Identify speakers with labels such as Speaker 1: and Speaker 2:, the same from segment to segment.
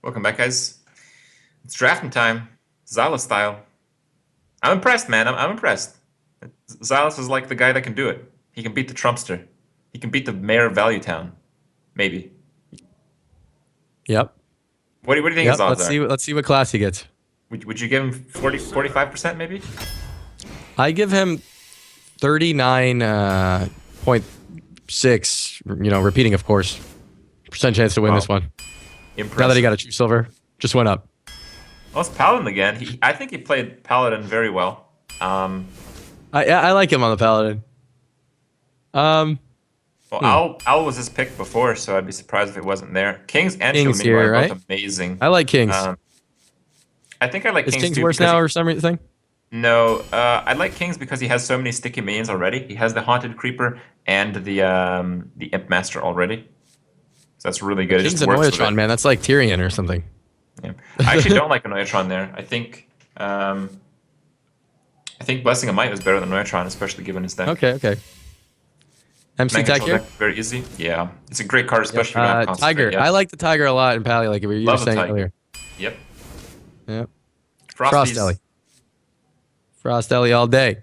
Speaker 1: Welcome back, guys. It's drafting time, Zylus style. I'm impressed, man. I'm impressed. Zylus is like the guy that can do it. He can beat the Trumpster. He can beat the mayor of Value Town. Maybe.
Speaker 2: Yep.
Speaker 1: What do you think his
Speaker 2: Yep.
Speaker 1: odds
Speaker 2: Let's
Speaker 1: are?
Speaker 2: see. Let's see what class he gets.
Speaker 1: Would you give him 45% maybe?
Speaker 2: I give him 39.6. Repeating, of course. Percent chance to win this one.
Speaker 1: Impressive.
Speaker 2: Now that he got a true silver, just went up.
Speaker 1: Well, it's Paladin again. I think he played Paladin very well.
Speaker 2: I like him on the Paladin.
Speaker 1: Owl was his pick before, so I'd be surprised if it wasn't there. Kings and
Speaker 2: Kings
Speaker 1: Flamingo
Speaker 2: here,
Speaker 1: are both
Speaker 2: right?
Speaker 1: amazing.
Speaker 2: I like Kings.
Speaker 1: I think I like
Speaker 2: Is
Speaker 1: Kings
Speaker 2: Kings
Speaker 1: too
Speaker 2: worse
Speaker 1: because
Speaker 2: now or something?
Speaker 1: No, I like Kings because he has so many sticky minions already. He has the Haunted Creeper and the Imp Master already. So that's really good. It
Speaker 2: Kings
Speaker 1: just
Speaker 2: and
Speaker 1: works with
Speaker 2: Noyatron,
Speaker 1: it.
Speaker 2: man. That's like Tyrion or something.
Speaker 1: Yeah. I actually don't like a Noyatron there. I think Blessing of Might was better than Noyatron, especially given his deck.
Speaker 2: Okay. MC
Speaker 1: Man
Speaker 2: Tech
Speaker 1: control
Speaker 2: here.
Speaker 1: deck, very easy. Yeah, it's a great card, especially if you don't have Concentrate.
Speaker 2: Tiger.
Speaker 1: Yeah.
Speaker 2: I like the Tiger a lot in Pally, like you were
Speaker 1: Love the
Speaker 2: saying
Speaker 1: Tiger.
Speaker 2: earlier.
Speaker 1: Yep.
Speaker 2: Yep.
Speaker 1: Frosties.
Speaker 2: Frost Ellie all day.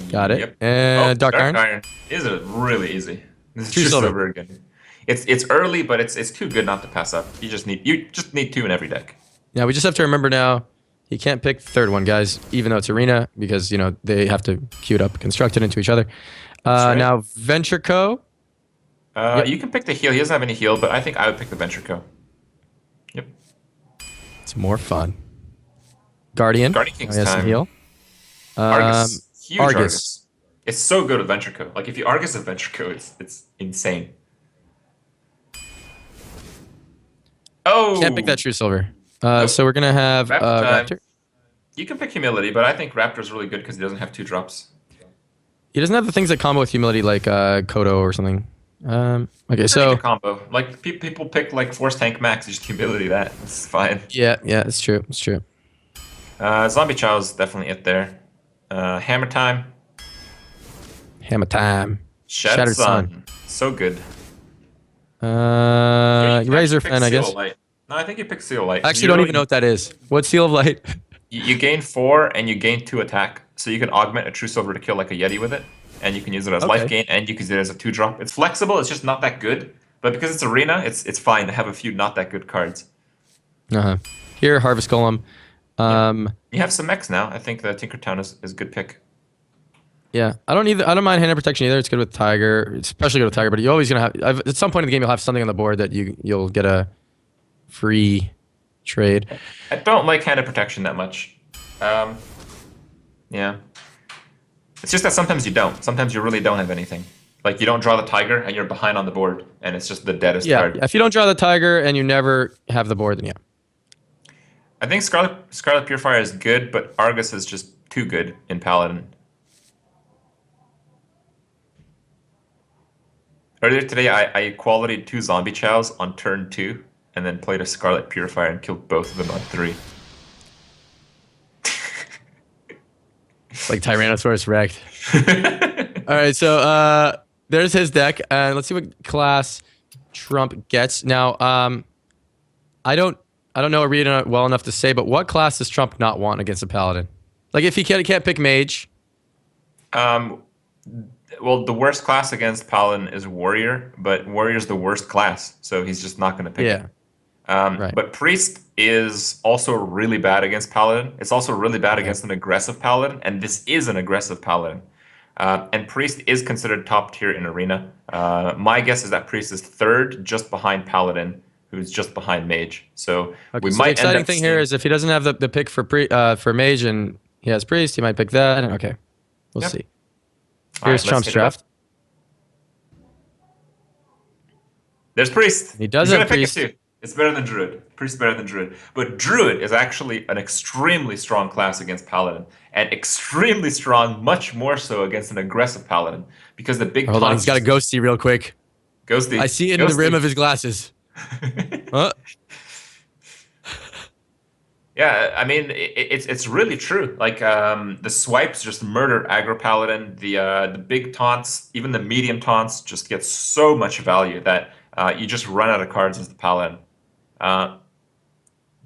Speaker 2: Got it.
Speaker 1: Yep.
Speaker 2: And Dark Iron.
Speaker 1: Iron is really easy. This is
Speaker 2: True
Speaker 1: just
Speaker 2: silver.
Speaker 1: so very good. It's early, but it's too good not to pass up. You just need two in every deck.
Speaker 2: Yeah, we just have to remember now, he can't pick the third one, guys, even though it's Arena, because, they have to queue it up, construct it into each other.
Speaker 1: Right.
Speaker 2: Now, Venture Co.
Speaker 1: Yep. You can pick the heal. He doesn't have any heal, but I think I would pick the Venture Co. Yep.
Speaker 2: It's more fun. Guardian
Speaker 1: King's
Speaker 2: has some
Speaker 1: time.
Speaker 2: heal.
Speaker 1: Argus. Huge
Speaker 2: Argus.
Speaker 1: Argus. It's so good with Venture Co. Like, if you Argus a Venture Co., it's insane. Oh!
Speaker 2: Can't pick that True Silver.
Speaker 1: Nope.
Speaker 2: So we're going to have
Speaker 1: Raptor.
Speaker 2: Raptor.
Speaker 1: You can pick Humility, but I think Raptor's really good because he doesn't have 2 drops.
Speaker 2: He doesn't have the things that combo with Humility like Kodo or something. Okay, so...
Speaker 1: Pick a combo. Like, people pick, like, Force Tank Max, just Humility that. It's fine.
Speaker 2: Yeah, it's true.
Speaker 1: Zombie Chow's definitely it there. Hammer Time.
Speaker 2: Hammer Time.
Speaker 1: Shattered Sun. So good.
Speaker 2: Razor Fan, I guess.
Speaker 1: Light. No, I think you pick Seal Light.
Speaker 2: I actually don't even know what that is. What's Seal of Light?
Speaker 1: You gain 4 and you gain 2 attack. So you can augment a True Silver to kill like a Yeti with it. And you can use it as life gain and you can use it as a 2-drop. It's flexible, it's just not that good. But because it's Arena, it's fine to have a few not that good cards.
Speaker 2: Here, Harvest Golem.
Speaker 1: You have some mechs now. I think the Tinkertown is a good pick.
Speaker 2: Yeah, I don't mind hand protection either. It's good with Tiger, especially good with Tiger. But you're always gonna have at some point in the game you'll have something on the board that you'll get a free trade.
Speaker 1: I don't like hand of protection that much. Yeah, it's just that sometimes you don't. Sometimes you really don't have anything. Like you don't draw the Tiger and you're behind on the board, and it's just the deadest card.
Speaker 2: Yeah, if you don't draw the Tiger and you never have the board, then yeah.
Speaker 1: I think Scarlet Purifier is good, but Argus is just too good in Paladin. Earlier today, I qualityed 2 Zombie Chows on turn 2, and then played a Scarlet Purifier and killed both of them on 3.
Speaker 2: Like Tyrannosaurus Rex. All right, so there's his deck, and let's see what class Trump gets. Now, I don't know Arena well enough to say, but what class does Trump not want against a Paladin? Like, if he can't pick Mage.
Speaker 1: Well, the worst class against Paladin is Warrior, but Warrior's the worst class, so he's just not going to pick it.
Speaker 2: Right.
Speaker 1: But Priest is also really bad against Paladin. It's also really bad against an aggressive Paladin, and this is an aggressive Paladin. And Priest is considered top tier in Arena. My guess is that Priest is 3rd, just behind Paladin, who's just behind Mage. So we might.
Speaker 2: The exciting thing here is if he doesn't have the pick for Mage and he has Priest, he might pick that. Okay, we'll see. Here's Trump's draft.
Speaker 1: There's Priest.
Speaker 2: He does have Priest.
Speaker 1: Pick it too. It's better than Druid. Priest is better than Druid. But Druid is actually an extremely strong class against Paladin. And extremely strong, much more so against an aggressive Paladin. Because the big
Speaker 2: Hold on, he's got a ghosty real quick.
Speaker 1: Ghosty.
Speaker 2: I see it in the rim of his glasses. Huh?
Speaker 1: Yeah, I mean, it's really true. Like, the swipes just murder aggro Paladin. The big taunts, even the medium taunts, just get so much value that you just run out of cards as the Paladin.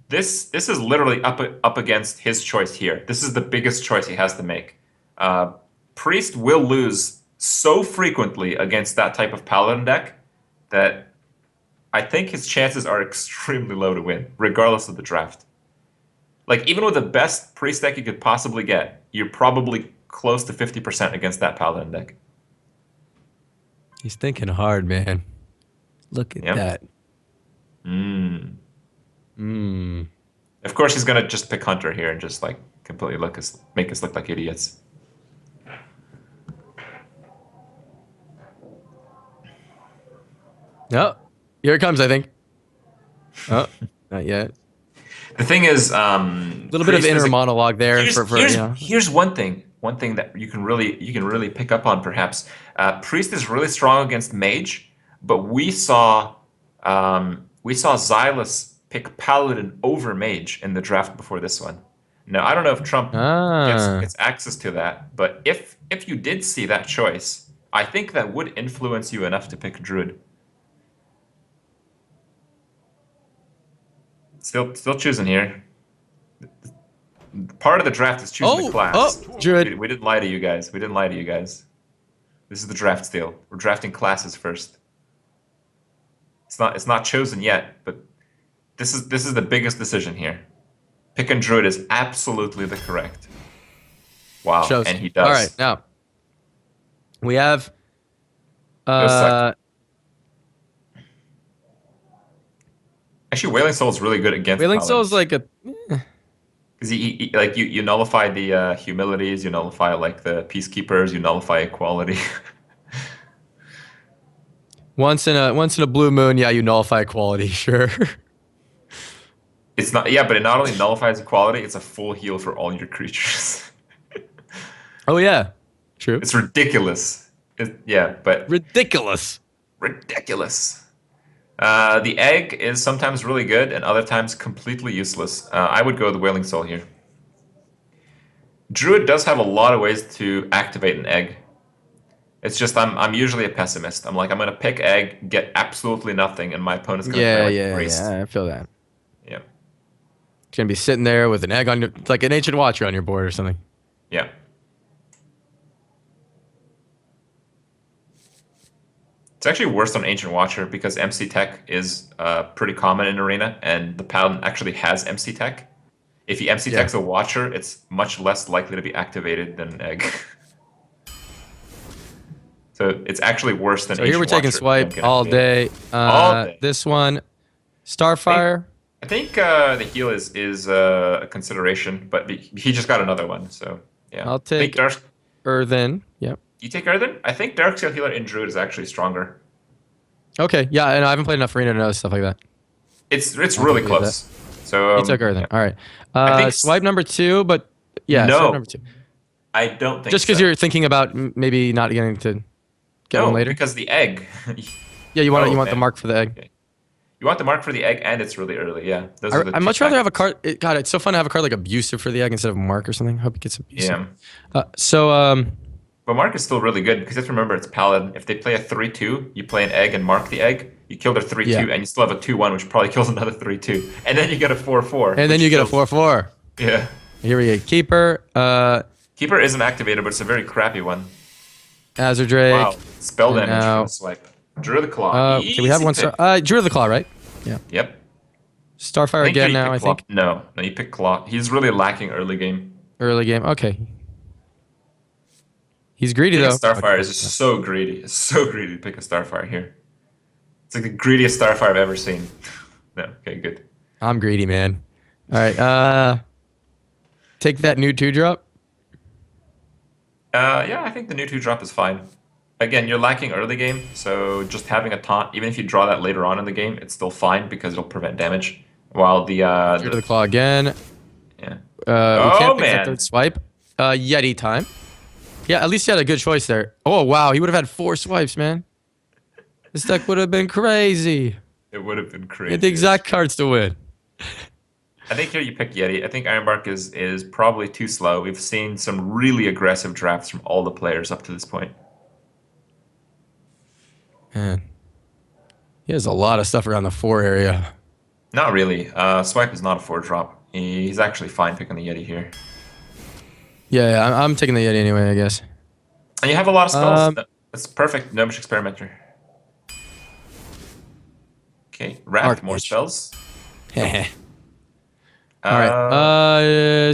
Speaker 1: This is literally up against his choice here. This is the biggest choice he has to make. Uh, Priest will lose so frequently against that type of Paladin deck that I think his chances are extremely low to win, regardless of the draft. Like even with the best Priest deck you could possibly get, you're probably close to 50% against that Paladin deck.
Speaker 2: He's thinking hard, man. Look at
Speaker 1: Yeah.
Speaker 2: that.
Speaker 1: Mm.
Speaker 2: Hmm.
Speaker 1: Of course, he's gonna just pick Hunter here and just like completely make us look like idiots.
Speaker 2: Oh, here it comes, I think. Oh, not yet.
Speaker 1: The thing is,
Speaker 2: A little bit of
Speaker 1: Priest is
Speaker 2: inner
Speaker 1: a
Speaker 2: monologue there
Speaker 1: here's
Speaker 2: for
Speaker 1: here's
Speaker 2: you know.
Speaker 1: here's one thing that you can really pick up on perhaps. Priest is really strong against Mage, but we saw Zylus pick Paladin over Mage in the draft before this one. Now I don't know if Trump
Speaker 2: Ah.
Speaker 1: gets access to that, but if you did see that choice, I think that would influence you enough to pick Druid. Still choosing here. Part of the draft is choosing the class.
Speaker 2: Druid.
Speaker 1: We didn't lie to you guys. We didn't lie to you guys. This is the draft still. We're drafting classes first. It's not chosen yet, but this is the biggest decision here. Picking Druid is absolutely the correct. Wow,
Speaker 2: Shows.
Speaker 1: and he does.
Speaker 2: All right, now we have.
Speaker 1: Actually, Wailing Soul is really good against
Speaker 2: Wailing
Speaker 1: Paladins.
Speaker 2: Soul is like a.
Speaker 1: Because like you nullify the humilities, you nullify like the peacekeepers, you nullify equality.
Speaker 2: Once in a blue moon, yeah, you nullify equality, sure.
Speaker 1: It's not, yeah, but it not only nullifies equality, it's a full heal for all your creatures.
Speaker 2: Oh yeah, true.
Speaker 1: It's ridiculous. Yeah, but
Speaker 2: Ridiculous.
Speaker 1: ridiculous. The egg is sometimes really good and other times completely useless. I would go with the Wailing Soul here. Druid does have a lot of ways to activate an egg. It's just I'm usually a pessimist. I'm like I'm gonna pick egg, get absolutely nothing, and my opponent's gonna play like Priest.
Speaker 2: Yeah. I feel that.
Speaker 1: Yeah,
Speaker 2: Gonna be sitting there with an egg on your, like an Ancient Watcher on your board or something.
Speaker 1: yeah. It's actually worse on Ancient Watcher because MC Tech is pretty common in Arena, and the Paladin actually has MC Tech. If he MC Techs a Watcher, it's much less likely to be activated than an egg. So it's actually worse than.
Speaker 2: So here we're taking swipe all day.
Speaker 1: All day.
Speaker 2: This one, Starfire.
Speaker 1: I think the heal is a consideration, but he just got another one, so yeah.
Speaker 2: I'll take Earthen. Yep.
Speaker 1: You take Earthen? I think Darksteel Healer in Druid is actually stronger.
Speaker 2: Okay, yeah, and I haven't played enough Arena to know stuff like that.
Speaker 1: It's really close. So
Speaker 2: He took Earthen.
Speaker 1: Yeah.
Speaker 2: All right. Swipe number 2, but yeah,
Speaker 1: No.
Speaker 2: swipe number 2.
Speaker 1: I don't think
Speaker 2: Just because
Speaker 1: so.
Speaker 2: you're thinking about maybe not getting to get one later.
Speaker 1: Because the egg.
Speaker 2: Yeah, you want
Speaker 1: Oh,
Speaker 2: the
Speaker 1: man.
Speaker 2: mark for the egg.
Speaker 1: Okay. You want the mark for the egg, and it's really early. Yeah, those are the
Speaker 2: I'd
Speaker 1: two
Speaker 2: much rather have a
Speaker 1: factors.
Speaker 2: card. God, it's so fun to have a card like Abusive for the egg instead of Mark or something. Hope it gets Abusive.
Speaker 1: Yeah,
Speaker 2: So
Speaker 1: but mark is still really good because you have to remember it's Paladin. If they play a 3/2, you play an egg and mark the egg. You kill their 3/2,
Speaker 2: Yeah.
Speaker 1: and you still have a 2/1, which probably kills another 3/2, and then you get a 4/4.
Speaker 2: and then
Speaker 1: which
Speaker 2: you get a
Speaker 1: kills-
Speaker 2: 4/4.
Speaker 1: Yeah,
Speaker 2: Here we go. Keeper.
Speaker 1: Keeper isn't activated, but it's a very crappy one.
Speaker 2: Azure Drake.
Speaker 1: Wow, spell
Speaker 2: And
Speaker 1: damage
Speaker 2: now-
Speaker 1: from the swipe. Drew the Claw.
Speaker 2: Can we have
Speaker 1: Easy
Speaker 2: one
Speaker 1: pick.
Speaker 2: star? Drew the Claw, right?
Speaker 1: Yep.
Speaker 2: Starfire
Speaker 1: think
Speaker 2: again
Speaker 1: you
Speaker 2: now,
Speaker 1: pick
Speaker 2: I think.
Speaker 1: Claw. No, you pick Claw. He's really lacking early game.
Speaker 2: Early game. Okay. He's greedy
Speaker 1: Picking
Speaker 2: though.
Speaker 1: Starfire is just so greedy. It's so greedy to pick a Starfire here. It's like the greediest Starfire I've ever seen. No, okay, good.
Speaker 2: I'm greedy, man. All right. Take that new 2-drop.
Speaker 1: Yeah, I think the new 2-drop is fine. Again, you're lacking early game, so just having a taunt, even if you draw that later on in the game, it's still fine because it'll prevent damage. While the
Speaker 2: Drew the Claw again.
Speaker 1: yeah.
Speaker 2: We
Speaker 1: Oh,
Speaker 2: can't pick
Speaker 1: man.
Speaker 2: that third swipe. Yeti time. Yeah, at least he had a good choice there. Oh wow, he would have had 4 swipes, man. This deck would have been crazy.
Speaker 1: It would have been
Speaker 2: He
Speaker 1: crazy.
Speaker 2: had the exact cards to win.
Speaker 1: I think here you pick Yeti. I think Ironbark is probably too slow. We've seen some really aggressive drafts from all the players up to this point.
Speaker 2: Man, he has a lot of stuff around the 4 area.
Speaker 1: Not really. Swipe is not a 4-drop. He's actually fine picking the Yeti here.
Speaker 2: Yeah, I'm taking the Yeti anyway, I guess.
Speaker 1: And you have a lot of spells.
Speaker 2: Um,
Speaker 1: It's perfect. Gnomish Experimenter. Okay, Wrath, more
Speaker 2: Archmage.
Speaker 1: spells.
Speaker 2: All right.
Speaker 1: Uh,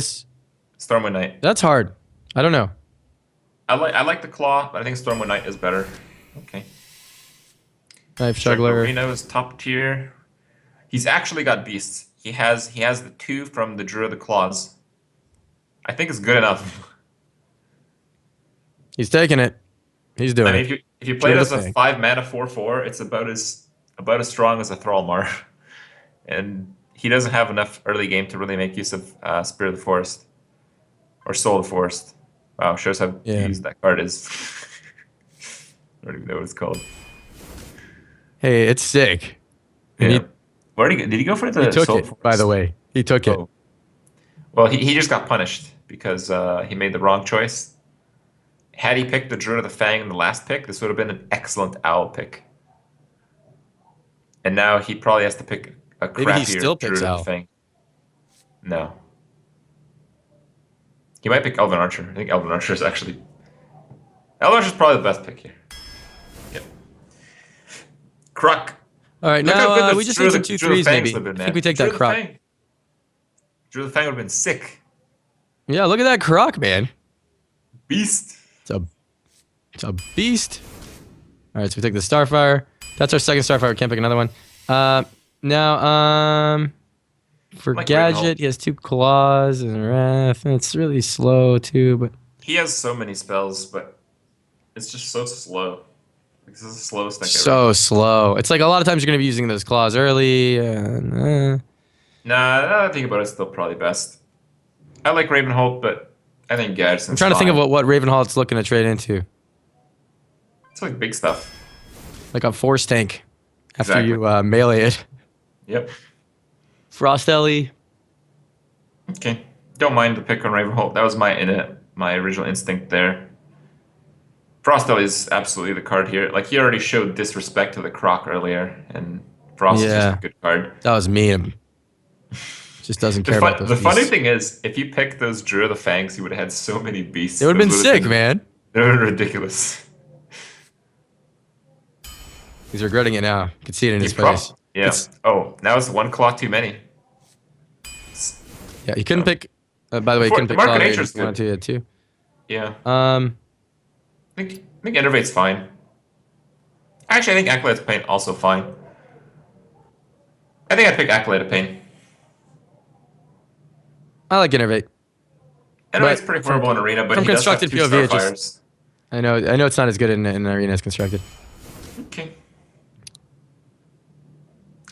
Speaker 1: Stormwind Knight.
Speaker 2: That's hard. I don't know.
Speaker 1: I like the Claw, but I think Stormwind Knight is better. Okay.
Speaker 2: Knife Juggler.
Speaker 1: Reno is top tier. He's actually got beasts. He has the 2 from the Druid of the Claws. I think it's good enough.
Speaker 2: He's taking it. He's doing
Speaker 1: I mean,
Speaker 2: it.
Speaker 1: if you play it
Speaker 2: Druid
Speaker 1: as
Speaker 2: of
Speaker 1: a
Speaker 2: Fang.
Speaker 1: 5 mana 4/4, it's about as strong as a Thrallmar, and he doesn't have enough early game to really make use of Spirit of the Forest or Soul of the Forest. Wow, shows how
Speaker 2: Yeah.
Speaker 1: used that card is. I don't even know what it's called.
Speaker 2: Hey, it's sick.
Speaker 1: Yeah.
Speaker 2: He,
Speaker 1: Where did he go for the
Speaker 2: he took
Speaker 1: Soul
Speaker 2: it,
Speaker 1: of the
Speaker 2: by
Speaker 1: Forest?
Speaker 2: the way. He took it.
Speaker 1: Oh. Well, he just got punished because he made the wrong choice. Had he picked the Druid of the Fang in the last pick, this would have been an excellent Owl pick. And now he probably has to pick a
Speaker 2: Maybe he
Speaker 1: crappier
Speaker 2: still picks
Speaker 1: Druid of
Speaker 2: Owl.
Speaker 1: the Fang. No. He might pick Elven Archer. I think Elven Archer is actually... Elven Archer is probably the best pick here. Yep. Croc.
Speaker 2: All right,
Speaker 1: Look how good
Speaker 2: now
Speaker 1: the
Speaker 2: we just
Speaker 1: Druid
Speaker 2: need
Speaker 1: of-
Speaker 2: some
Speaker 1: Druid of
Speaker 2: 2/3s
Speaker 1: Fangs
Speaker 2: maybe.
Speaker 1: would have been,
Speaker 2: I think we
Speaker 1: man.
Speaker 2: take that
Speaker 1: Druid of the
Speaker 2: Croc.
Speaker 1: Fang. Druid of the Fang would have been sick.
Speaker 2: Yeah, look at that Croc, man.
Speaker 1: Beast.
Speaker 2: It's a beast. All right, so we take the Starfire. That's our second Starfire. We can't pick another one. Now, for
Speaker 1: Like
Speaker 2: Gadget, he has 2 claws and Wrath. It's really slow too, but
Speaker 1: He has so many spells, but it's just so slow. This is the slowest deck ever.
Speaker 2: so slow. It's like a lot of times you're gonna be using those claws early. And,
Speaker 1: Nah, now that I think about it, it's still probably best. I like Ravenholt, but I think Gadsden's
Speaker 2: I'm trying to think of what Ravenholt's looking to trade into,
Speaker 1: It's like big stuff.
Speaker 2: like a Force Tank after
Speaker 1: Exactly.
Speaker 2: you melee it.
Speaker 1: Yep.
Speaker 2: Frost Ellie.
Speaker 1: Okay. Don't mind the pick on Ravenholt. That was my original instinct there. Frostel is absolutely the card here. Like, he already showed disrespect to the Croc earlier, and Frost is just
Speaker 2: Yeah.
Speaker 1: a good card.
Speaker 2: That was mean. Just doesn't care about those
Speaker 1: The funny
Speaker 2: beasts.
Speaker 1: thing is, if you picked those Druid of the Fangs, you would have had so many beasts.
Speaker 2: It would have
Speaker 1: Those
Speaker 2: been sick, man.
Speaker 1: They would have been ridiculous.
Speaker 2: He's regretting it now. You can see it in his
Speaker 1: You prob-
Speaker 2: face.
Speaker 1: Yeah. Oh, now it's 1 claw too many.
Speaker 2: Yeah, he couldn't pick. By the way, he
Speaker 1: For-
Speaker 2: couldn't
Speaker 1: the
Speaker 2: pick
Speaker 1: Mark of
Speaker 2: Paladin.
Speaker 1: Nature's
Speaker 2: He wanted to, too.
Speaker 1: Yeah.
Speaker 2: Um,
Speaker 1: I think Innervate's fine. Actually, I think Acolyte's Pain also fine. I think I'd pick Acolyte of Pain.
Speaker 2: I like Innervate.
Speaker 1: Innervate's
Speaker 2: But
Speaker 1: pretty
Speaker 2: from-
Speaker 1: horrible in Arena, but
Speaker 2: from
Speaker 1: he does have
Speaker 2: constructed
Speaker 1: 2
Speaker 2: POV, it
Speaker 1: Starfires.
Speaker 2: just- I know it's not as good in Arena as constructed.
Speaker 1: Okay.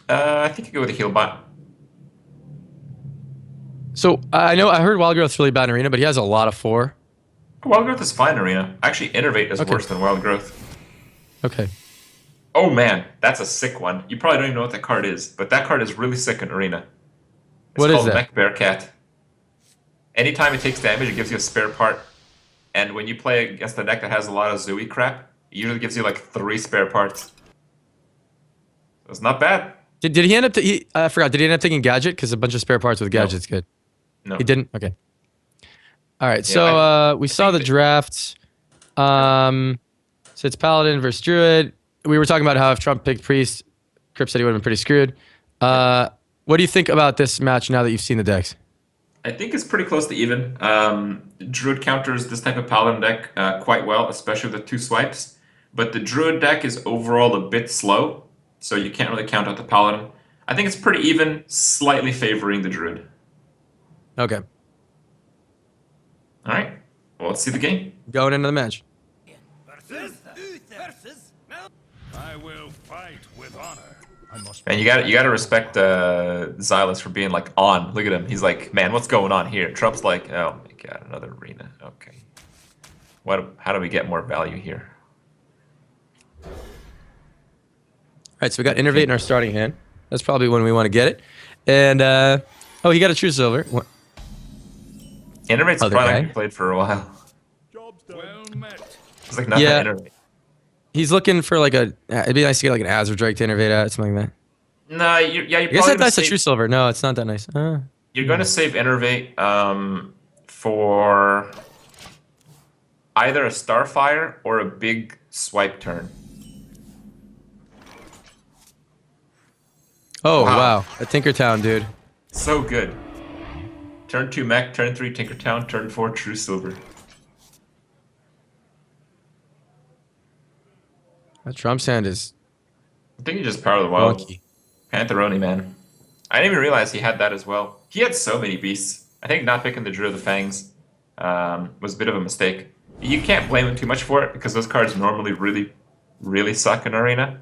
Speaker 1: I think you go with a Healbot.
Speaker 2: So I heard Wild Growth's really bad in Arena, but he has a lot of 4.
Speaker 1: Wild Growth is fine in Arena. Actually, Innervate is
Speaker 2: Okay.
Speaker 1: worse than Wild Growth.
Speaker 2: Okay.
Speaker 1: Oh man, that's a sick one. You probably don't even know what that card is, but that card is really sick in Arena. It's
Speaker 2: What is
Speaker 1: called
Speaker 2: that?
Speaker 1: Mech Bearcat. Anytime it takes damage, it gives you a spare part. And when you play against a deck that has a lot of Zooey crap, it usually gives you like 3 spare parts. So it's not bad.
Speaker 2: Did he end up? I forgot. Did he end up taking Gadget? Because a bunch of spare parts with Gadget's good.
Speaker 1: No.
Speaker 2: He didn't. Okay. All right.
Speaker 1: Yeah,
Speaker 2: So we saw the
Speaker 1: think
Speaker 2: drafts. So it's Paladin versus Druid. We were talking about how if Trump picked Priest, Crip said he would have been pretty screwed. What do you think about this match now that you've seen the decks?
Speaker 1: I think it's pretty close to even. Druid counters this type of Paladin deck quite well, especially with the 2 swipes. But the Druid deck is overall a bit slow, so you can't really count out the Paladin. I think it's pretty even, slightly favoring the Druid.
Speaker 2: Okay.
Speaker 1: All right, well, let's see the game.
Speaker 2: Going into the match.
Speaker 3: I will fight with honor.
Speaker 1: And you got to respect Zylus for being like on. Look at him. He's like, man, what's going on here? Trump's like, oh my god, another arena. Okay. How do we get more value here?
Speaker 2: All right, so we got Innervate in our starting hand. That's probably when we want to get it. And, oh, he got a True Silver. What?
Speaker 1: Innervate's
Speaker 2: Other
Speaker 1: probably not
Speaker 2: guy?
Speaker 1: gonna be played for a while.
Speaker 3: Well met.
Speaker 1: It's like nothing
Speaker 2: Yeah.
Speaker 1: Innervate.
Speaker 2: He's looking for like it'd be nice to get like an Azure Drake to Innervate at, something like that.
Speaker 1: No, yeah,
Speaker 2: I guess that dice a true silver. No, it's not that nice.
Speaker 1: you're going to save Innervate for either a Starfire or a big swipe turn.
Speaker 2: Oh,
Speaker 1: Wow.
Speaker 2: wow. A Tinkertown, dude.
Speaker 1: So good. Turn 2 Mech, turn 3 Tinkertown, turn 4 True Silver.
Speaker 2: That Trump's hand is
Speaker 1: I think he just Power of the Wild.
Speaker 2: wonky.
Speaker 1: Pantheroni, man. I didn't even realize he had that as well. He had so many beasts. I think not picking the Druid of the Fangs was a bit of a mistake. You can't blame him too much for it because those cards normally really, really suck in Arena.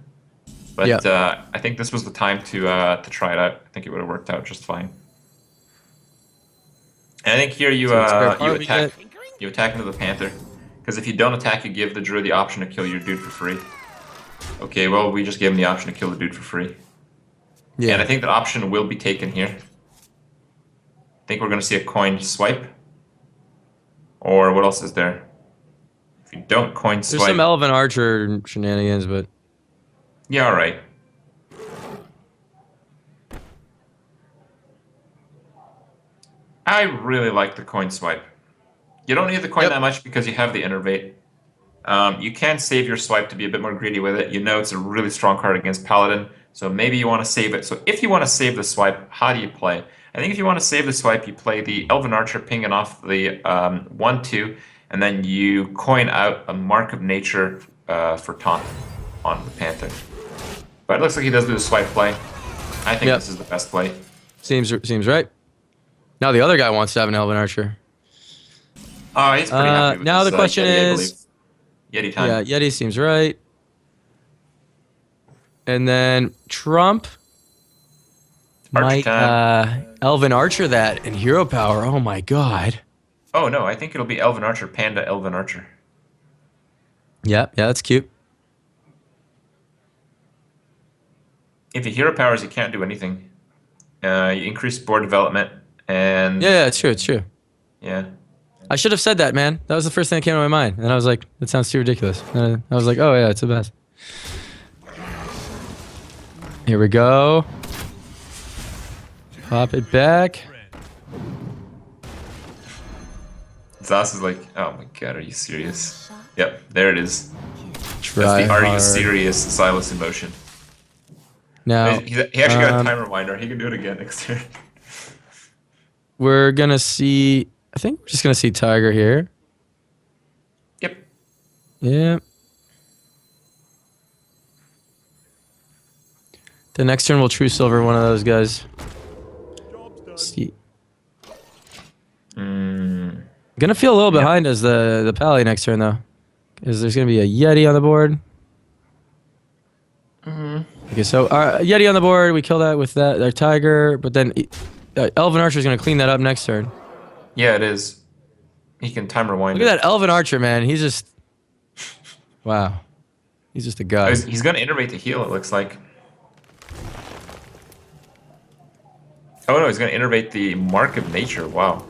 Speaker 1: But
Speaker 2: Yeah.
Speaker 1: I think this was the time to try it out. I think it would have worked out just fine. And I think here you you attack into the Panther. Because if you don't attack, you give the Druid the option to kill your dude for free. Okay, well, we just gave him the option to kill the dude for free.
Speaker 2: Yeah.
Speaker 1: And I think that option will be taken here. I think we're going to see a coin swipe. Or what else is there? If you don't coin swipe...
Speaker 2: There's some Elven Archer shenanigans, but...
Speaker 1: Yeah, alright. I really like the coin swipe. You don't need the coin that much because you have the Innervate. You can save your swipe to be a bit more greedy with it. You know it's a really strong card against Paladin, so maybe you want to save it. So if you want to save the swipe, how do you play? I think if you want to save the swipe, you play the Elven Archer pinging off the 1-2, and then you coin out a Mark of Nature for taunt on the Panther. But it looks like he does do the swipe play. I think this is the best play.
Speaker 2: Seems right. Now the other guy wants to have an Elven Archer.
Speaker 1: Oh, he's pretty happy with
Speaker 2: now
Speaker 1: this,
Speaker 2: the question is...
Speaker 1: Yeti time.
Speaker 2: Yeah, Yeti seems right. And then Trump might Elven Archer that and Hero Power. Oh my god.
Speaker 1: Oh no, I think it'll be Elven Archer, Panda, Elven Archer.
Speaker 2: Yeah, that's cute.
Speaker 1: If you Hero Powers, you can't do anything. You increase board development and...
Speaker 2: Yeah, it's true,
Speaker 1: Yeah.
Speaker 2: I should have said that, man. That was the first thing that came to my mind. And I was like, that sounds too ridiculous. And I was like, oh yeah, it's the best. Here we go. Pop it back.
Speaker 1: Zylus is like, oh my god, are you serious? Yep, there it is.
Speaker 2: Try
Speaker 1: That's the
Speaker 2: hard.
Speaker 1: Are You Serious Zylus emotion.
Speaker 2: Now,
Speaker 1: He actually got a time reminder. He can do it again next turn.
Speaker 2: we're gonna see. I think we're just gonna see Tiger here.
Speaker 1: Yep.
Speaker 2: Yeah. The next turn we'll True Silver one of those guys. See. Gonna feel a little behind as the Pally next turn though, because there's gonna be a Yeti on the board. Okay, so our Yeti on the board, we kill that with our Tiger, but then Elven Archer is gonna clean that up next turn.
Speaker 1: Yeah, it is. He can time rewind.
Speaker 2: Look at that Elven Archer, man. He's just wow. He's just a god.
Speaker 1: He's gonna innervate to heal. It looks like. Oh no, he's gonna innervate the Mark of Nature. Wow,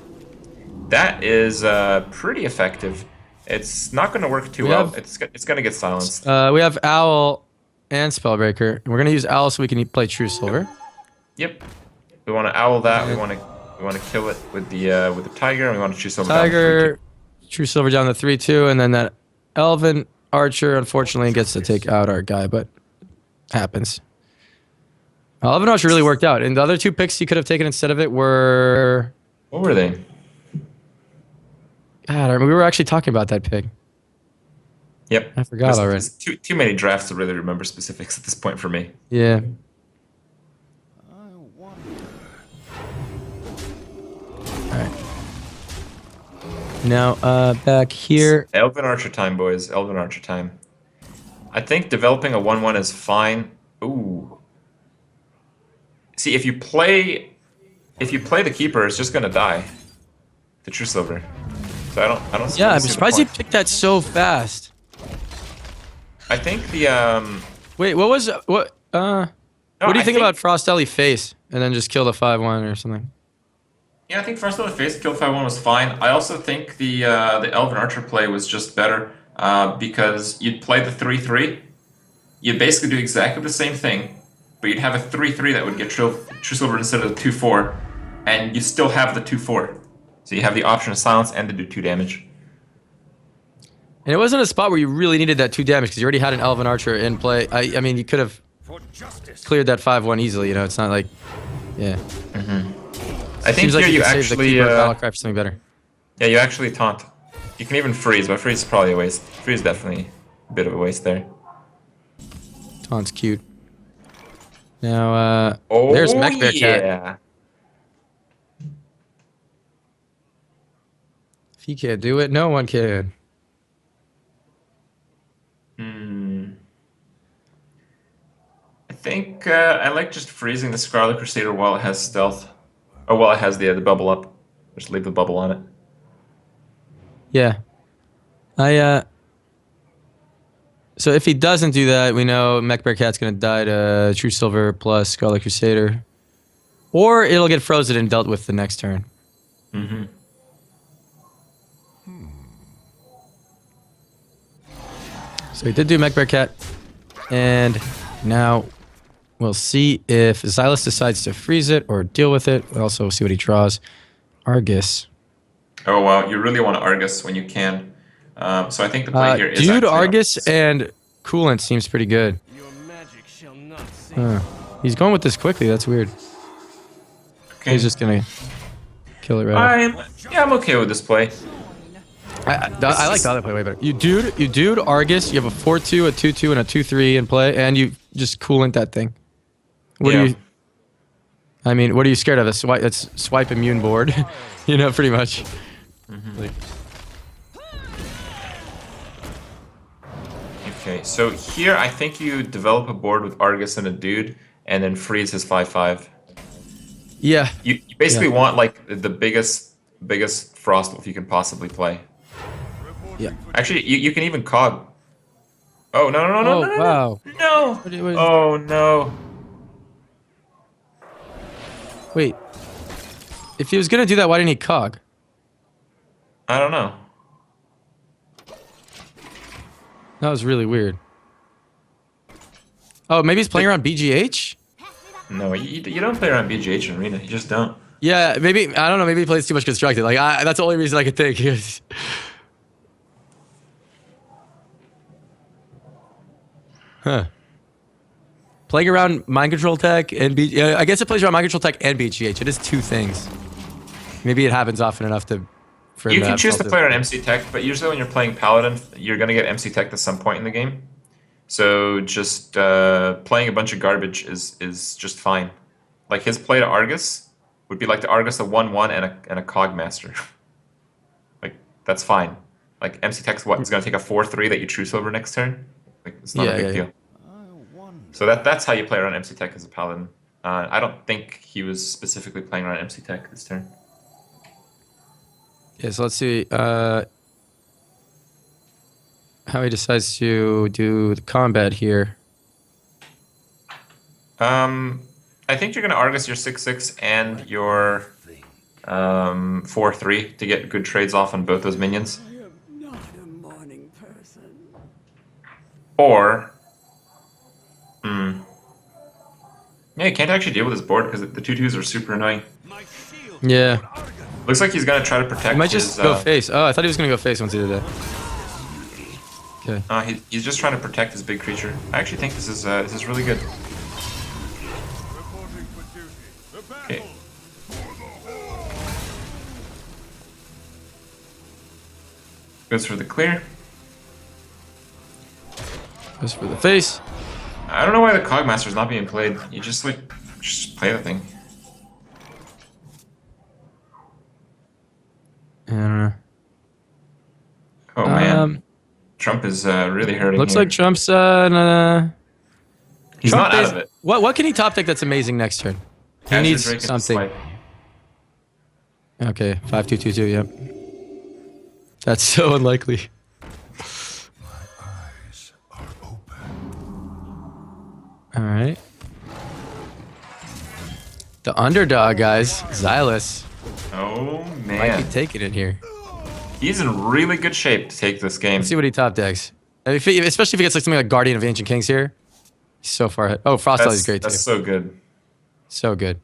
Speaker 1: that is pretty effective. It's not gonna work too well. It's gonna get silenced.
Speaker 2: We have Owl and Spellbreaker. And we're gonna use Owl so we can play True Silver.
Speaker 1: Yep. We want to owl that. We want to kill it with the Tiger, and we want to True Silver
Speaker 2: Tiger,
Speaker 1: down to 3-2.
Speaker 2: True Silver down to 3-2, and then that Elven Archer unfortunately gets to take out our guy, but happens. Elven Archer really worked out, and the other two picks you could have taken instead of it were.
Speaker 1: What were they?
Speaker 2: God, we were actually talking about that pick.
Speaker 1: Yep.
Speaker 2: I forgot already.
Speaker 1: There's too many drafts to really remember specifics at this point for me.
Speaker 2: Yeah. Alright. Now, back here.
Speaker 1: Elven Archer time, boys. Elven Archer time. I think developing a 1/1 is fine. Ooh. See, if you play the Keeper, it's just gonna die. The True Silver. So I don't.
Speaker 2: Yeah, I'm surprised you picked that so fast.
Speaker 1: I think the
Speaker 2: Wait, what was what?
Speaker 1: No,
Speaker 2: what do you
Speaker 1: I
Speaker 2: think about Frost Ellie face and then just kill the 5/1 or something?
Speaker 1: Yeah, I think First Ellie Face kill 5/1 was fine. I also think the Elven Archer play was just better because you'd play the 3/3. You basically do exactly the same thing, but you'd have a 3/3 that would get True Silver instead of the 2/4, and you still have the 2/4. So you have the option of silence and to do 2 damage.
Speaker 2: And it wasn't a spot where you really needed that 2 damage because you already had an Elven Archer in play. I mean, you could have cleared that 5/1 easily. You know, it's not like, yeah.
Speaker 1: I think
Speaker 2: Seems like
Speaker 1: here you
Speaker 2: could save the
Speaker 1: actually,
Speaker 2: Keeper of Battlecry for something better.
Speaker 1: yeah, you actually taunt. You can even freeze, but freeze is probably a waste. Freeze is definitely a bit of a waste there.
Speaker 2: Taunt's cute. Now, there's Mech Bear Cat.
Speaker 1: Yeah.
Speaker 2: If he can't do it, no one can.
Speaker 1: I think I like just freezing the Scarlet Crusader while it has stealth. Or while it has the bubble up. Just leave the bubble on it.
Speaker 2: Yeah. So if he doesn't do that, we know Mech Bear Cat's gonna die to True Silver plus Scarlet Crusader. Or it'll get frozen and dealt with the next turn. So he did do Mech Bear Cat. And now we'll see if Zylus decides to freeze it or deal with it. We'll also see what he draws. Argus.
Speaker 1: Oh wow, you really want to Argus when you can. So I think the play here is
Speaker 2: Dude,
Speaker 1: actually
Speaker 2: Argus and Coolant seems pretty good.
Speaker 3: Your magic shall not save.
Speaker 2: He's going with this quickly. That's weird.
Speaker 1: Okay.
Speaker 2: He's just gonna kill it right off.
Speaker 1: I'm okay with this play.
Speaker 2: I like the other play way better. You dude Argus. You have a 4/2, a 2/2, and a 2/3 in play, and you just Coolant that thing. What
Speaker 1: Yeah.
Speaker 2: do you? I mean, what are you scared of? It's swipe immune board, you know, pretty much. Like,
Speaker 1: Okay, so here I think you develop a board with Argus and a dude, and then freeze his 5/5.
Speaker 2: yeah,
Speaker 1: You basically want like the biggest Frostwolf you can possibly play.
Speaker 2: yeah.
Speaker 1: Actually, you can even cog. Oh no no no no
Speaker 2: Oh,
Speaker 1: no no
Speaker 2: wow.
Speaker 1: no!
Speaker 2: What
Speaker 1: Oh no!
Speaker 2: Wait. If he was gonna do that, why didn't he cog?
Speaker 1: I don't know.
Speaker 2: That was really weird. Oh, maybe he's playing around BGH?
Speaker 1: No, you don't play around BGH and Arena. You just don't.
Speaker 2: Yeah, maybe, I don't know, maybe he plays too much Constructed. Like, that's the only reason I could think. Huh. Playing around Mind Control Tech and yeah, I guess it plays around Mind Control Tech and BGH. It is 2 things. Maybe it happens often enough for him
Speaker 1: You
Speaker 2: to
Speaker 1: can
Speaker 2: have
Speaker 1: choose to
Speaker 2: self-
Speaker 1: play on MC Tech, but usually when you're playing Paladin, you're going to get MC Tech at some point in the game. So just playing a bunch of garbage is just fine. Like his play to Argus would be like the Argus a 1/1 and a Cog Master. Like that's fine. Like MC Tech's what is going to take a 4/3 that you True Silver next turn. Like it's not a big deal. So that's how you play around MC Tech as a Paladin. I don't think he was specifically playing around MC Tech this turn.
Speaker 2: Yeah, so let's see how he decides to do the combat here.
Speaker 1: I think you're going to Argus your 6/6 and your 4/3 to get good trades off on both those minions.
Speaker 4: I am not a morning person.
Speaker 1: Or, yeah, you can't actually deal with this board because the 2/2s are super annoying.
Speaker 3: My shield.
Speaker 2: Yeah.
Speaker 1: Looks like he's going to try to protect
Speaker 2: He might just
Speaker 1: his,
Speaker 2: go face. Oh, I thought he was going to go face once he did that. Okay.
Speaker 1: he's just trying to protect his big creature. I actually think this is really good.
Speaker 3: Reporting for duty. The
Speaker 1: Okay.
Speaker 3: battle.
Speaker 1: Goes for the clear.
Speaker 2: Goes for the face.
Speaker 1: I don't know why the Cogmaster's not being played. You just play the thing.
Speaker 2: I don't know.
Speaker 1: Oh man, Trump is really hurting.
Speaker 2: Looks
Speaker 1: here.
Speaker 2: like Trump's
Speaker 1: He's
Speaker 2: Trump
Speaker 1: not out
Speaker 2: is-
Speaker 1: of it.
Speaker 2: What can he top deck that's amazing next turn? He
Speaker 1: Azure
Speaker 2: needs
Speaker 1: Drake and
Speaker 2: something.
Speaker 1: Swipe.
Speaker 2: Okay, 5/2/2/2. Yep. That's so unlikely.
Speaker 3: Eyes are open.
Speaker 2: All right. The underdog, guys, Zylus,
Speaker 1: Oh
Speaker 2: might be
Speaker 1: man,
Speaker 2: taking it here.
Speaker 1: he's in really good shape to take this game.
Speaker 2: Let's see what he top decks. Especially if he gets like something like Guardian of Ancient Kings here. So far ahead. Oh, Frost Ally is great too.
Speaker 1: That's so good.
Speaker 2: So good.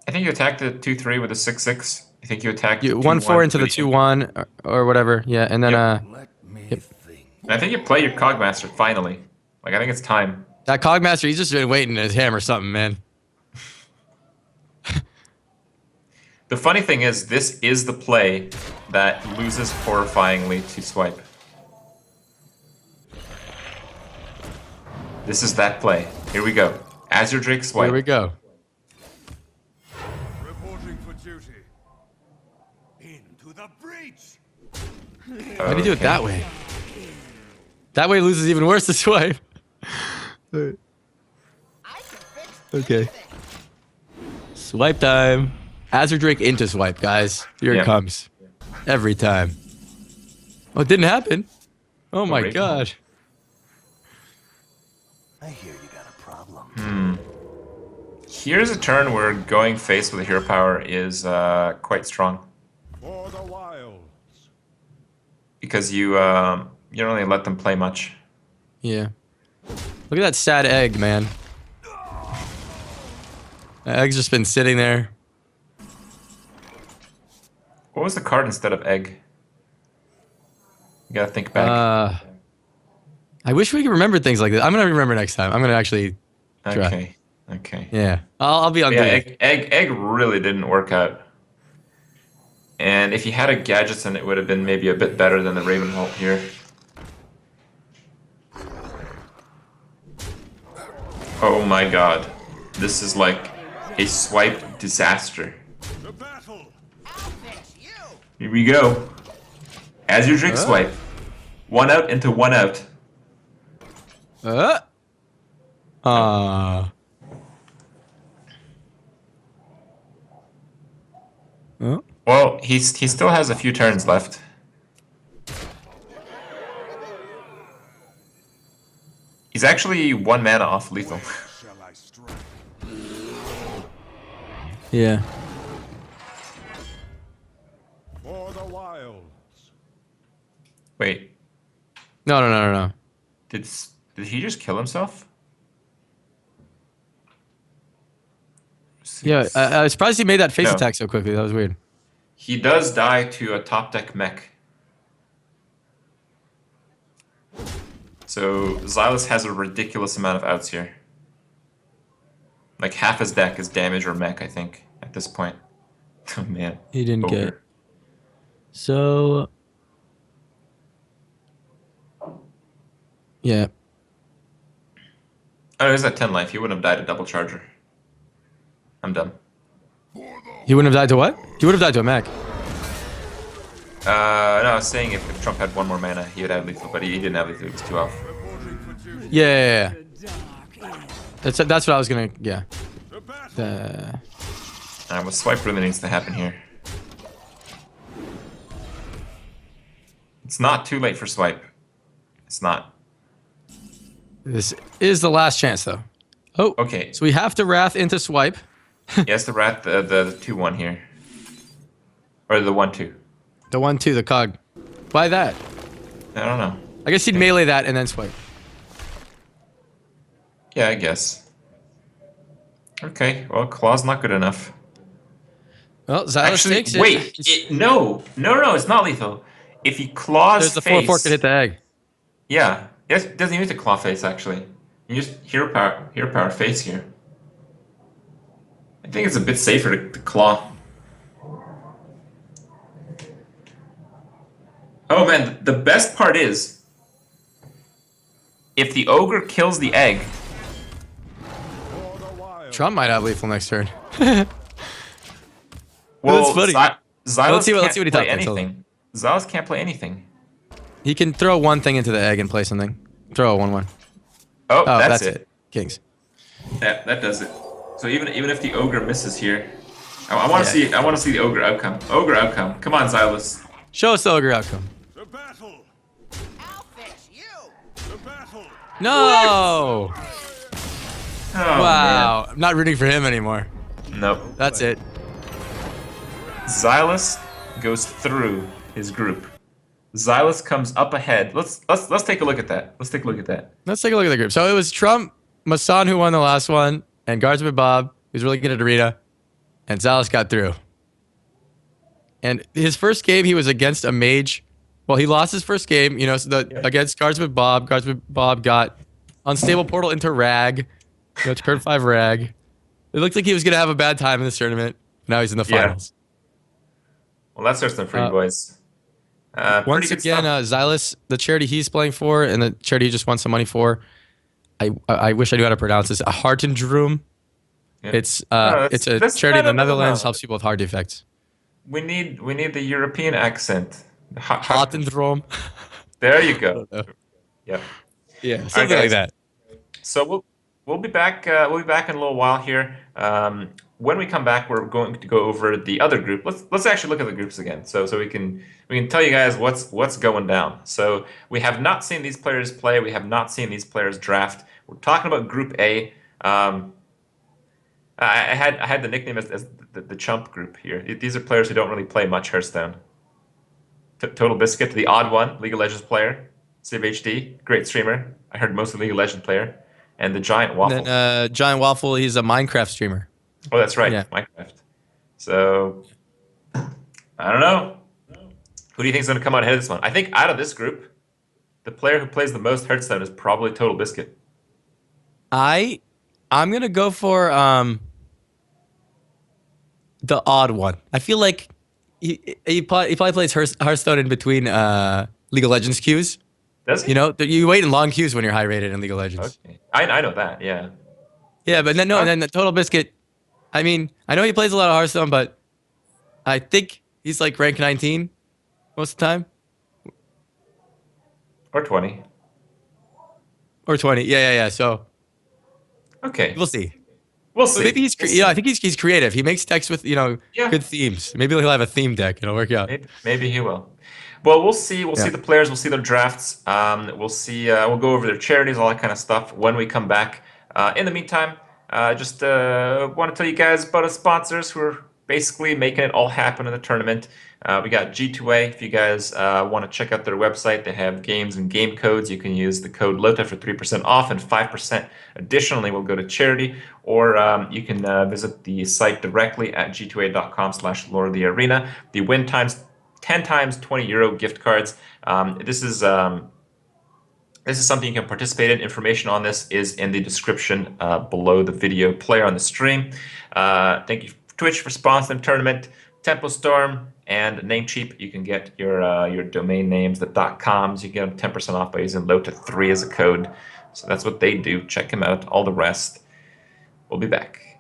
Speaker 1: I think you attacked the 2/3 with a 6/6. I think you attacked
Speaker 2: You
Speaker 1: the
Speaker 2: 1/4 into the
Speaker 1: with a-
Speaker 2: 2/1 or whatever. Yeah, and then
Speaker 1: Yep.
Speaker 3: Let me
Speaker 2: Yep.
Speaker 3: think.
Speaker 1: And I think you play your Cogmaster finally. Like I think it's time.
Speaker 2: that Cogmaster, he's just been waiting to hammer something, man.
Speaker 1: The funny thing is, this is the play that loses horrifyingly to swipe. This is that play. Here we go. Azure Drake swipe.
Speaker 2: Here we go.
Speaker 3: Reporting for duty. Into the breach.
Speaker 2: Why do you do it that way? That way loses even worse to swipe. Okay. Swipe time. Azure Drake into swipe, guys. Here
Speaker 1: Yeah.
Speaker 2: it comes. Every time. Oh, it didn't happen. Oh my
Speaker 1: Raven.
Speaker 2: god.
Speaker 3: I hear you got a problem.
Speaker 1: Here's a turn where going face with a hero power is quite strong.
Speaker 3: For the wilds.
Speaker 1: Because you don't really let them play much.
Speaker 2: Yeah. Look at that sad egg, man. That egg's just been sitting there.
Speaker 1: What was the card instead of egg? You gotta think back.
Speaker 2: I wish we could remember things like this. I'm gonna remember next time. I'm gonna actually try.
Speaker 1: Okay. Okay.
Speaker 2: Yeah. I'll be on
Speaker 1: Yeah,
Speaker 2: duty.
Speaker 1: egg really didn't work out. And if you had a Gadgetzin, it would have been maybe a bit better than the Ravenholt here. Oh my god. This is like a swipe disaster.
Speaker 3: The battle.
Speaker 1: Here we go. Azure Drake swipe. One out into one out. Well, he still has a few turns left. He's actually 1 mana off lethal.
Speaker 3: Shall I strike?
Speaker 2: Yeah.
Speaker 3: For the wilds.
Speaker 1: Wait,
Speaker 2: No.
Speaker 1: did he just kill himself?
Speaker 2: Yeah, I was surprised he made that face
Speaker 1: No.
Speaker 2: attack so quickly. That was weird.
Speaker 1: He does die to a top deck mech. So Zylus has a ridiculous amount of outs here. Like half his deck is damage or mech, I think, at this point. Oh man.
Speaker 2: He didn't
Speaker 1: Ogre.
Speaker 2: get it. So. Yeah.
Speaker 1: Oh, he was at 10 life. He wouldn't have died to double charger. I'm done.
Speaker 2: He wouldn't have died to what? He would have died to a mech.
Speaker 1: No, I was saying if Trump had 1 more mana, he would have lethal, but he didn't have lethal. It was 2 off.
Speaker 3: Reporting for duty.
Speaker 2: Yeah.
Speaker 4: The dark end.
Speaker 2: That's what I was gonna. Yeah.
Speaker 3: The battle.
Speaker 1: Well, swipe really needs to happen here. It's not too late for swipe. It's not.
Speaker 2: This is the last chance, though. Oh.
Speaker 1: Okay.
Speaker 2: So we have to wrath into swipe.
Speaker 1: Yes, the rat, the 2/1 here, or the 1/2.
Speaker 2: The 1/2, the cog. Why that?
Speaker 1: I don't know.
Speaker 2: I guess he'd melee that and then swipe.
Speaker 1: Yeah, I guess. Okay. Well, claw's not good enough.
Speaker 2: Well, Zylus
Speaker 1: Actually,
Speaker 2: takes it.
Speaker 1: wait. No, it's not lethal. If he claws
Speaker 2: There's the
Speaker 1: face,
Speaker 2: 4/4 could hit the egg.
Speaker 1: Yeah. Yes, it doesn't even need to claw face actually. You just hero power face here. I think it's a bit safer to claw. Oh man, the best part is if the ogre kills the egg,
Speaker 3: For the wilds.
Speaker 2: Trump might have lethal next turn.
Speaker 1: well,
Speaker 2: That's funny.
Speaker 1: Zylus
Speaker 2: Let's see what
Speaker 1: can't
Speaker 2: he
Speaker 1: play
Speaker 2: talks about.
Speaker 1: anything. Zylus can't play anything.
Speaker 2: He can throw one thing into the egg and play something. Throw a 1/1.
Speaker 1: Oh,
Speaker 2: Oh,
Speaker 1: that's it.
Speaker 2: Kings.
Speaker 1: That does it. So even if the ogre misses here, I want to
Speaker 2: Yeah.
Speaker 1: see the ogre outcome. Ogre outcome. Come on, Zylus.
Speaker 2: Show us the ogre outcome.
Speaker 3: The battle.
Speaker 5: I'll fix you.
Speaker 3: The battle.
Speaker 2: No!
Speaker 1: Oh,
Speaker 2: Wow. I'm not rooting for him anymore.
Speaker 1: man. Nope.
Speaker 2: That's it.
Speaker 1: Zylus goes through his group. Zylus comes up ahead. Let's take a look at that. Let's take a look at that.
Speaker 2: Let's take a look at the group. So it was Trump, Masan who won the last one, and Guardsman Bob, who's really good at arena, and Zylus got through. And his first game, he was against a mage. Well, he lost his first game, you know, against Guardsman Bob. Guardsman Bob got unstable portal into Rag, you know, turn 5 Rag. It looked like he was going to have a bad time in this tournament. Now he's in the finals.
Speaker 1: Well, that's just some free boys.
Speaker 2: Once again, Zylus, the charity he's playing for, and the charity he just won some money for, I wish I knew how to pronounce this. A Hartendroom.
Speaker 1: Yeah.
Speaker 2: It's a charity in the Netherlands, helps people with heart defects.
Speaker 1: We need the European accent.
Speaker 2: Hartendroom.
Speaker 1: There you go. Yeah.
Speaker 2: Yeah, something like that.
Speaker 1: So we'll be back. We'll be back in a little while here. When we come back, we're going to go over the other group. Let's actually look at the groups again, so we can tell you guys what's going down. So we have not seen these players play. We have not seen these players draft. We're talking about Group A. I had the nickname as the chump group here. These are players who don't really play much Hearthstone. Total Biscuit, the odd one, League of Legends player. Civ HD, great streamer. I heard most of the League of Legends player. And the Giant Waffle.
Speaker 2: And then, Giant Waffle, he's a Minecraft streamer.
Speaker 1: Oh, that's right,
Speaker 2: Yeah.
Speaker 1: Minecraft. So, I don't know. Who do you think is going to come out ahead of this one? I think out of this group, the player who plays the most Hearthstone is probably Total Biscuit.
Speaker 2: I'm gonna go for the odd one. I feel like he probably plays Hearthstone in between League of Legends queues.
Speaker 1: Does he?
Speaker 2: You know, you wait in long queues when you're high rated in League of Legends.
Speaker 1: Okay. I know that, yeah.
Speaker 2: Yeah, but then and then the Total Biscuit. I mean, I know he plays a lot of Hearthstone, but I think he's like rank 19 most of the time.
Speaker 1: Or 20.
Speaker 2: Or 20. Yeah. So
Speaker 1: Okay.
Speaker 2: we'll see.
Speaker 1: We'll see.
Speaker 2: Maybe I think he's creative. He makes decks with, good themes. Maybe he'll have a theme deck and it'll work out.
Speaker 1: Maybe he will. Well, we'll see. We'll see the players. We'll see their drafts. We'll see. We'll go over their charities, all that kind of stuff when we come back. In the meantime, just want to tell you guys about our sponsors who are basically making it all happen in the tournament. We got G2A. If you guys want to check out their website, they have games and game codes. You can use the code LOTA for 3% off and 5% additionally will go to charity. Or you can visit the site directly at g2a.com/Lord of the Arena. The win times 10 times €20 gift cards. This is something you can participate in. Information on this is in the description below the video player on the stream. Thank you, Twitch, for sponsoring the tournament. Tempo Storm and Namecheap. You can get your domain names, the .coms. You get them 10% off by using LOTA3 as a code. So that's what they do. Check them out. All the rest. We'll be back.